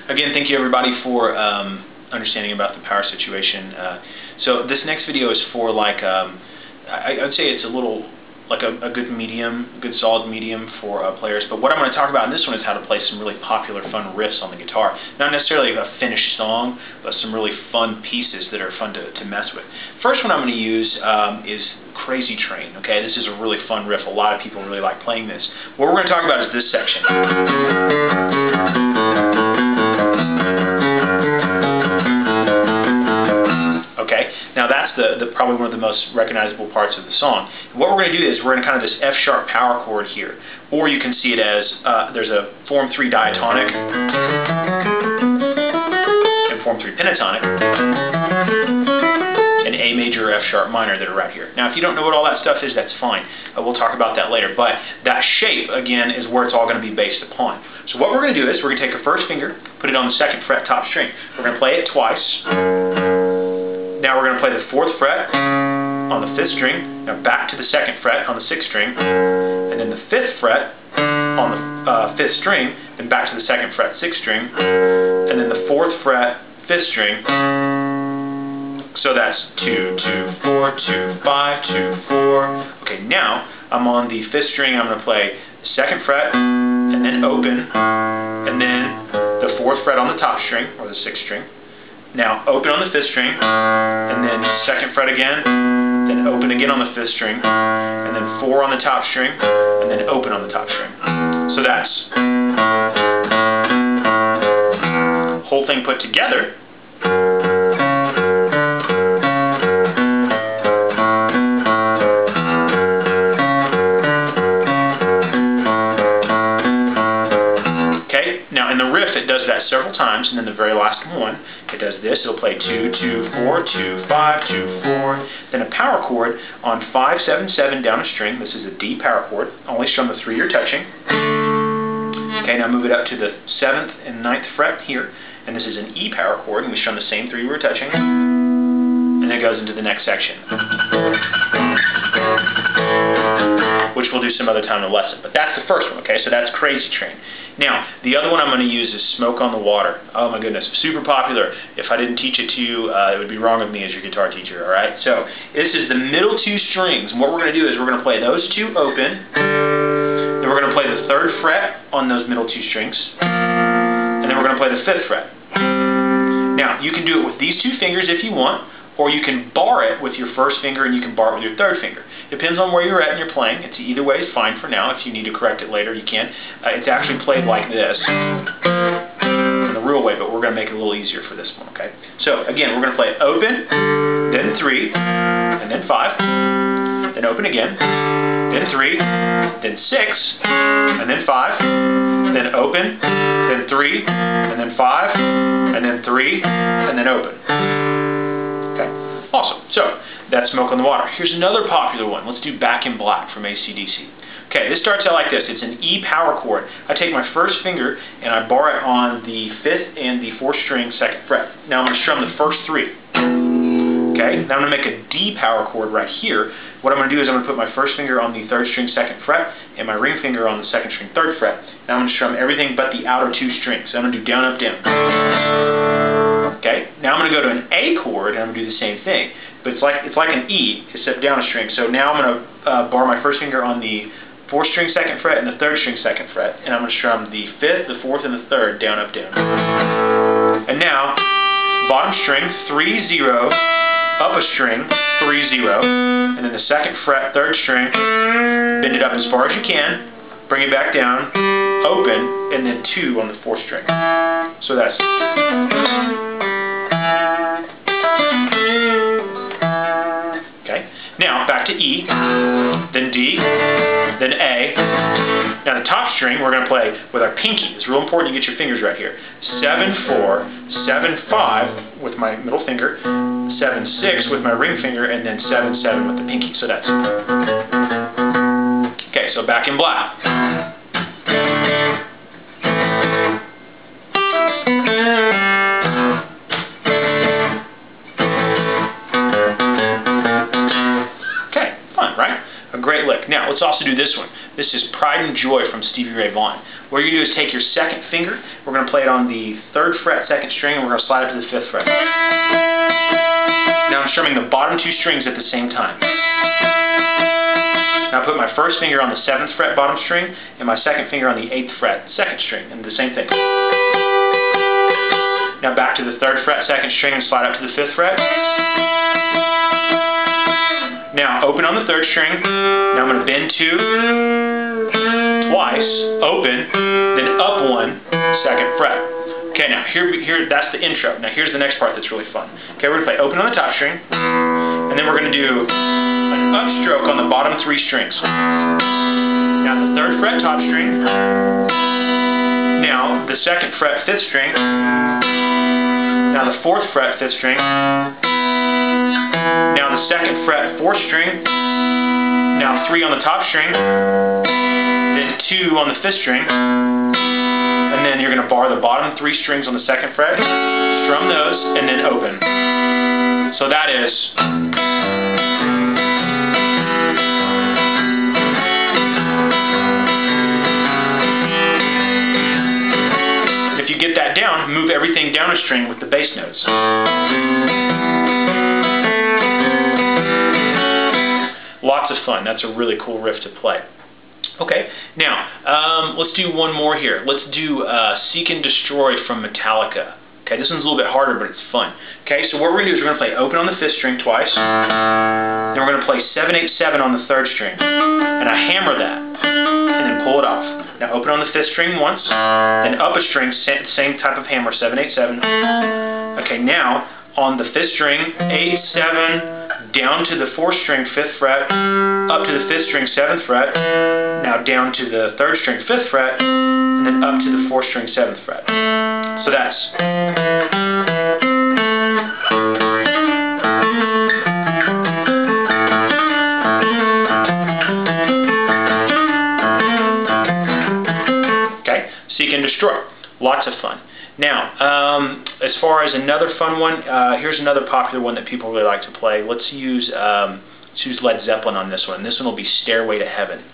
Again, thank you everybody for understanding about the power situation. So this next video is for like, I would say it's a little, like a good medium, good solid medium for players. But what I'm going to talk about in this one is how to play some really popular fun riffs on the guitar. Not necessarily a finished song, but some really fun pieces that are fun to mess with. First one I'm going to use is Crazy Train. Okay, this is a really fun riff. A lot of people really like playing this. What we're going to talk about is this section. Okay, now that's probably one of the most recognizable parts of the song. And what we're going to do is we're in kind of this F sharp power chord here, or you can see it as there's a form 3 diatonic and form 3 pentatonic and A major, F sharp minor that are right here. Now if you don't know what all that stuff is, that's fine. We'll talk about that later. But that shape, again, is where it's all going to be based upon. So what we're going to do is we're going to take our first finger, put it on the 2nd fret top string. We're going to play it twice. Now we're going to play the 4th fret on the 5th string, now back to the 2nd fret on the 6th string, and then the 5th fret on the 5th string, then back to the 2nd fret 6th string, and then the 4th fret 5th string. So that's 2, 2, 4, 2, 5, 2, 4. Okay, now I'm on the 5th string. I'm going to play the 2nd fret, and then open, and then the 4th fret on the top string, or the 6th string. Now open on the 5th string, and then 2nd fret again, then open again on the 5th string, and then 4 on the top string, and then open on the top string. So that's whole thing put together. Now in the riff it does that several times, and then the very last one it does this. It'll play 2, 2, 4, 2, 5, 2, 4, then a power chord on 5, 7, 7 down a string. This is a D power chord, only strum the 3 you're touching. Okay, now move it up to the 7th and 9th fret here, and this is an E power chord, and we strum the same 3 we were touching, and it goes into the next section, which we'll do some other time in the lesson. But that's the first one, okay? So that's Crazy Train. Now, the other one I'm going to use is Smoke on the Water. Oh my goodness, super popular. If I didn't teach it to you, it would be wrong of me as your guitar teacher, all right? So this is the middle 2 strings, and what we're going to do is we're going to play those 2 open, then we're going to play the 3rd fret on those middle 2 strings, and then we're going to play the 5th fret. Now, you can do it with these 2 fingers if you want, or you can bar it with your 1st finger and you can bar it with your 3rd finger. Depends on where you're at in your playing. It's either way is fine for now. If you need to correct it later, you can. It's actually played like this in the real way, but we're going to make it a little easier for this one, okay? So, again, we're going to play open, then 3, and then 5, then open again, then 3, then 6, and then 5, then open, then 3, and then 5, and then 3, and then open. Okay, awesome. So that's Smoke on the Water. Here's another popular one. Let's do Back in Black from AC/DC. Okay, this starts out like this. It's an E power chord. I take my 1st finger and I bar it on the 5th and the 4th string 2nd fret. Now I'm going to strum the first 3. Okay, now I'm going to make a D power chord right here. What I'm going to do is I'm going to put my 1st finger on the 3rd string 2nd fret and my ring finger on the 2nd string 3rd fret. Now I'm going to strum everything but the outer 2 strings. So I'm going to do down, up, down. Okay, now I'm going to go to an A chord and I'm going to do the same thing. But it's like an E, except down a string. So now I'm going to bar my 1st finger on the 4th string 2nd fret and the 3rd string 2nd fret. And I'm going to strum the 5th, the 4th, and the 3rd, down, up, down. And now, bottom string, 3, 0, up a string, 3, 0, and then the 2nd fret, 3rd string, bend it up as far as you can, bring it back down, open, and then 2 on the 4th string. So that's... Okay, now back to E, then D, then A. Now the top string we're going to play with our pinky. It's real important you get your fingers right here. 7, 4, 7, 5 with my middle finger, 7, 6 with my ring finger, and then 7, 7 with the pinky. So that's... Okay, so Back in Black. A great lick. Now, let's also do this one. This is Pride and Joy from Stevie Ray Vaughan. What you're going to do is take your second finger, we're going to play it on the 3rd fret, 2nd string, and we're going to slide it to the 5th fret. Now I'm strumming the bottom 2 strings at the same time. Now I put my first finger on the 7th fret bottom string and my second finger on the 8th fret 2nd string, and the same thing. Now back to the 3rd fret 2nd string and slide up to the 5th fret. Now open on the 3rd string. Now I'm going to bend 2 twice, open, then up 1, 2nd fret. Okay, now here that's the intro. Now here's the next part that's really fun. Okay, we're going to play open on the top string, and then we're going to do an upstroke on the bottom 3 strings. Now the 3rd fret top string. Now the 2nd fret 5th string. Now the 4th fret 5th string. Now the 2nd fret 4th string. Now 3 on the top string. Then 2 on the 5th string. And then you're going to bar the bottom 3 strings on the 2nd fret, strum those, and then open. So that is. If you get that down, move everything down a string with the bass notes. Lots of fun. That's a really cool riff to play. Okay, now let's do one more here. Let's do Seek and Destroy from Metallica. Okay, this one's a little bit harder, but it's fun. Okay, so what we're going to do is we're going to play open on the 5th string twice. Then we're going to play 7-8-7 on the 3rd string. And I hammer that, and then pull it off. Now open on the 5th string once, then up a string, same type of hammer, 7-8-7. Okay, now on the 5th string, 8-7, down to the 4th string, 5th fret, up to the 5th string, 7th fret, now down to the 3rd string, 5th fret, and then up to the 4th string, 7th fret. So that's. Okay, Seek and Destroy. Lots of fun. Now, as far as another fun one, here's another popular one that people really like to play. Let's use Led Zeppelin on this one. This one will be Stairway to Heaven.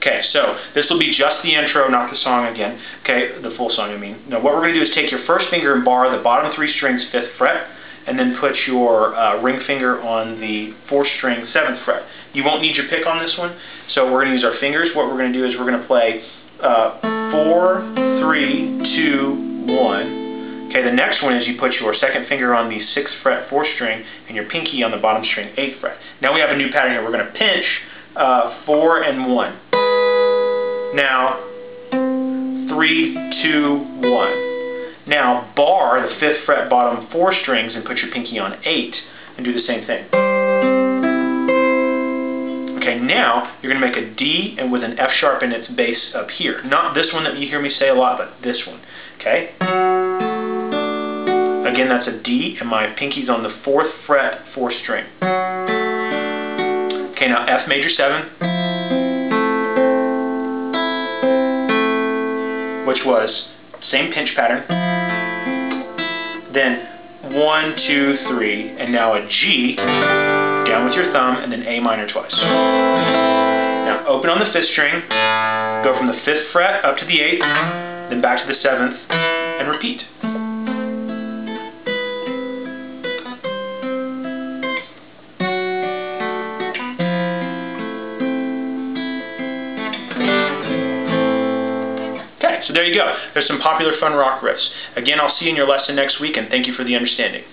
Okay, so this will be just the intro, not the song again. Okay, the full song I mean. Now what we're going to do is take your first finger and bar the bottom 3 strings 5th fret, and then put your ring finger on the 4th string 7th fret. You won't need your pick on this one, so we're going to use our fingers. What we're going to do is we're going to play 4, 3, 2, 1. Okay, the next one is you put your 2nd finger on the 6th fret 4th string and your pinky on the bottom string 8th fret. Now we have a new pattern here. We're going to pinch 4 and 1. Now 3, 2, 1. Now bar the 5th fret bottom 4 strings and put your pinky on 8 and do the same thing. Okay, now you're going to make a D and with an F sharp in its bass up here. Not this one that you hear me say a lot, but this one. Okay? Again, that's a D, and my pinky's on the 4th fret, 4th string. Okay, now F major 7, which was same pinch pattern. Then 1, 2, 3, and now a G, down with your thumb, and then A minor twice. Now open on the 5th string, go from the 5th fret up to the 8th, then back to the 7th, and repeat. So there you go. There's some popular fun rock riffs. Again, I'll see you in your lesson next week, and thank you for the understanding.